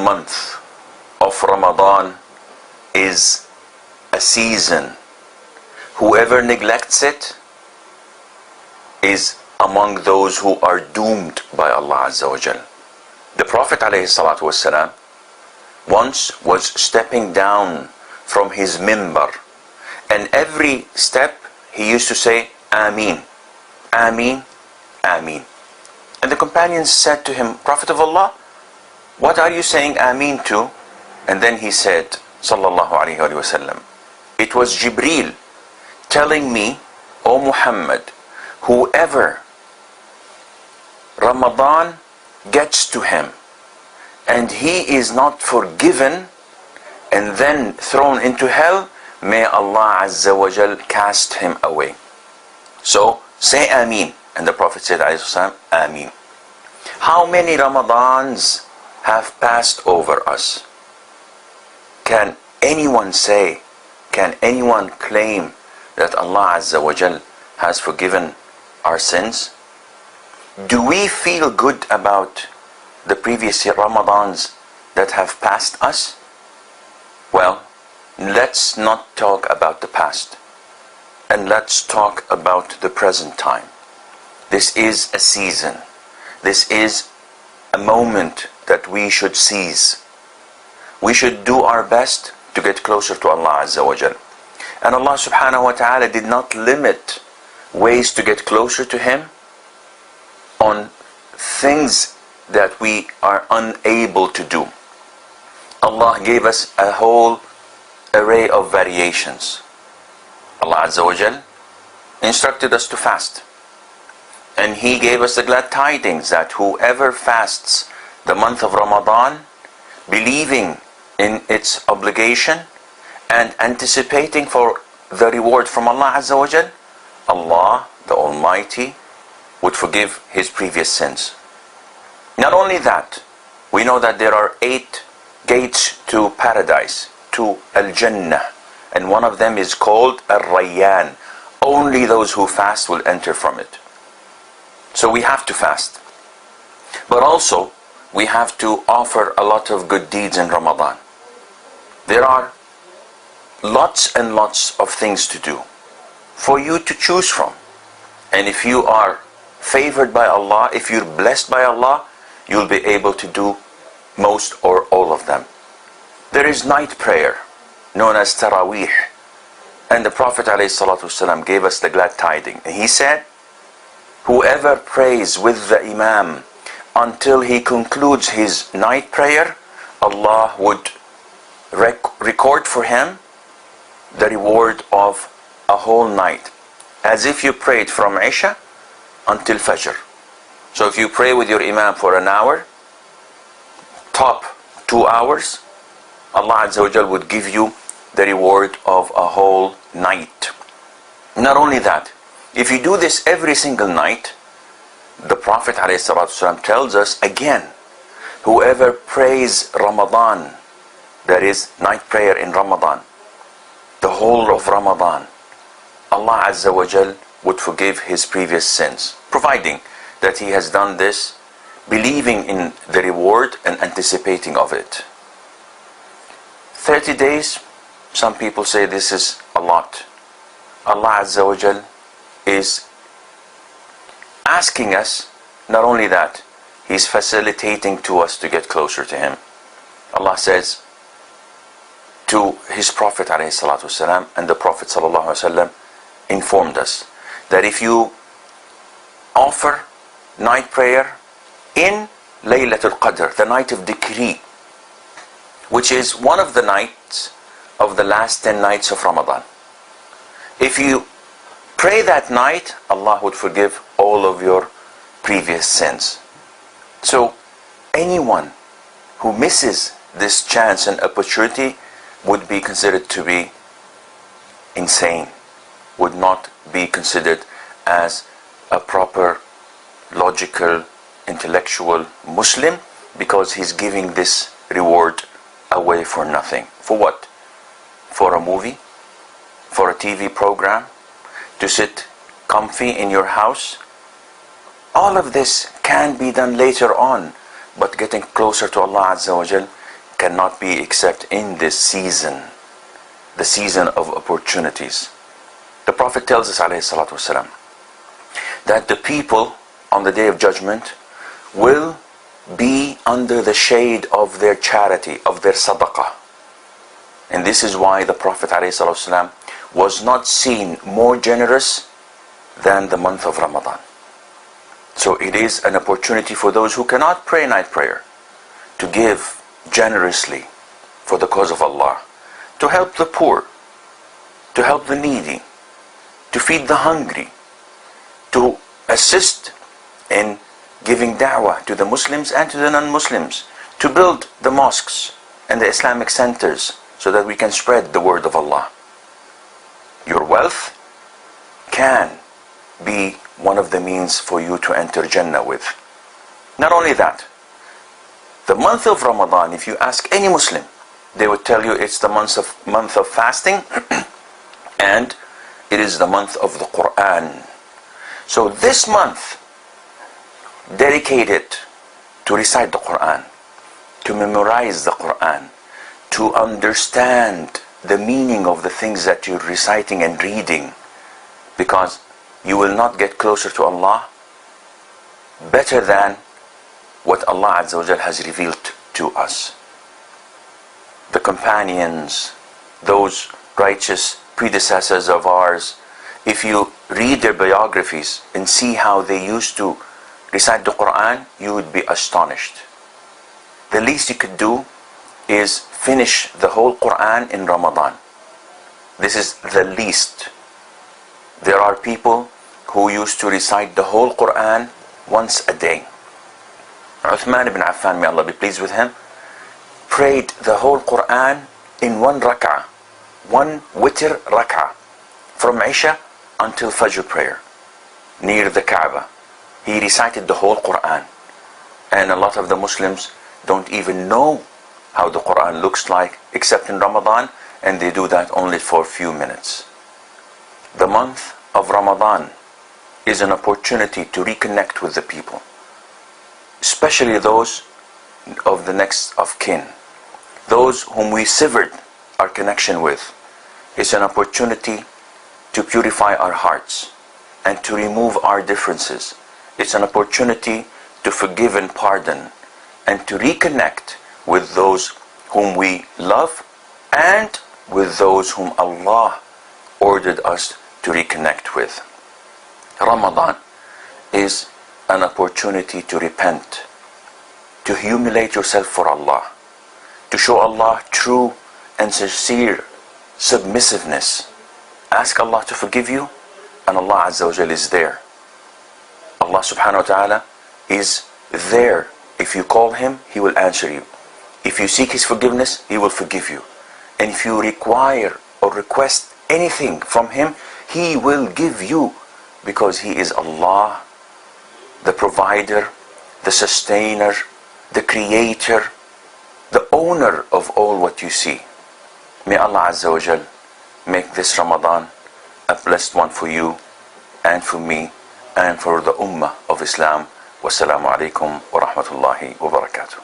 month of Ramadan is a season. Whoever neglects it is among those who are doomed by Allah Azza wa Jal. The Prophet ﷺ once was stepping down from his mimbar, and every step he used to say, Ameen, Ameen, Ameen. And the companions said to him, Prophet of Allah, what are you saying Ameen to? And then he said, Sallallahu Alaihi Wasallam, it was Jibreel telling me, O Muhammad, whoever Ramadan gets to him and he is not forgiven and then thrown into hell, may Allah Azza wa Jal cast him away. So say Ameen. And the Prophet said, Ameen. How many Ramadans have passed over us? Can anyone say, can anyone claim that Allah Azza wa Jal has forgiven our sins? Do we feel good about the previous Ramadans that have passed us? Well, let's not talk about the past, and let's talk about the present time. This is a season. This is a moment that we should seize. We should do our best to get closer to Allah Azza wa Jal. And Allah subhanahu wa ta'ala did not limit ways to get closer to Him on things that we are unable to do. Allah gave us a whole array of variations. Allah Azza wa Jal instructed us to fast. And He gave us the glad tidings that whoever fasts the month of Ramadan, believing in its obligation and anticipating for the reward from Allah Azza wa Jal, Allah the Almighty would forgive his previous sins. Not only that, we know that there are 8 gates to paradise, to Al-Jannah, and one of them is called Al-Rayyan. Only those who fast will enter from it. So we have to fast. But also, we have to offer a lot of good deeds in Ramadan. There are lots and lots of things to do for you to choose from. And if you are favored by Allah, if you're blessed by Allah, you'll be able to do most or all of them. There is night prayer, known as Taraweeh. And the Prophet ﷺ gave us the glad tiding. And he said, whoever prays with the Imam until he concludes his night prayer, Allah would record for him the reward of a whole night, as if you prayed from Isha until Fajr. So if you pray with your Imam for an hour, top 2 hours, Allah Azza wa Jal would give you the reward of a whole night. Not only that, if you do this every single night, the Prophet ﷺ tells us again, whoever prays Ramadan, that is night prayer in Ramadan, the whole of Ramadan, Allah Azza wa Jal would forgive his previous sins, providing that he has done this believing in the reward and anticipating of it. 30 days, some people say this is a lot. Allah Azza wa Jal is asking us, not only that, He's facilitating to us to get closer to Him. Allah says to His Prophet ﷺ, and the Prophet ﷺ informed us that if you offer night prayer in Laylatul Qadr, the night of decree, which is one of the nights of the last 10 nights of Ramadan, if you pray that night, Allah would forgive all of your previous sins. So anyone who misses this chance and opportunity would be considered to be insane, would not be considered as a proper, logical, intellectual Muslim, because he's giving this reward away for nothing. For what? For a movie? For a TV program? To sit comfy in your house? All of this can be done later on, but getting closer to Allah Azza wa Jal cannot be except in this season, the season of opportunities. The Prophet tells us, alayhi salatu wasalam, that the people on the Day of Judgment will be under the shade of their charity, of their sadaqah. And this is why the Prophet ﷺ was not seen more generous than the month of Ramadan. So it is an opportunity for those who cannot pray night prayer to give generously for the cause of Allah, to help the poor, to help the needy, to feed the hungry, to assist in giving da'wah to the Muslims and to the non-Muslims, to build the mosques and the Islamic centers so that we can spread the word of Allah. Your wealth can be one of the means for you to enter Jannah with. Not only that, the month of Ramadan, if you ask any Muslim, they would tell you it's the month of fasting and it is the month of the Quran. So this month, dedicated to recite the Quran, to memorize the Quran, to understand the meaning of the things that you're reciting and reading, because you will not get closer to Allah better than what Allah Azza wa Jal has revealed to us. The companions, those righteous predecessors of ours, if you read their biographies and see how they used to recite the Quran, you would be astonished. The least you could do is finish the whole Quran in Ramadan. This is the least. There are people who used to recite the whole Quran once a day. Uthman ibn Affan, may Allah be pleased with him, prayed the whole Quran in one rak'ah, one witr rak'ah, from Isha until Fajr prayer, near the Kaaba. He recited the whole Quran. And a lot of the Muslims don't even know how the Quran looks like except in Ramadan, and they do that only for a few minutes. The month of Ramadan is an opportunity to reconnect with the people, especially those of the next of kin, those whom we severed our connection with. It's an opportunity to purify our hearts and to remove our differences. It's an opportunity to forgive and pardon and to reconnect with those whom we love and with those whom Allah ordered us to reconnect with. Ramadan is an opportunity to repent, to humiliate yourself for Allah, to show Allah true and sincere submissiveness. Ask Allah to forgive you, and Allah Azza wa Jal is there. Allah subhanahu wa ta'ala is there. If you call Him, He will answer you. If you seek His forgiveness, He will forgive you. And if you require or request anything from Him, He will give you, because He is Allah, the provider, the sustainer, the creator, the owner of all what you see. May Allah Azza wa Jal make this Ramadan a blessed one for you and for me and for the Ummah of Islam. Wassalamu alaikum wa rahmatullahi wa barakatuh.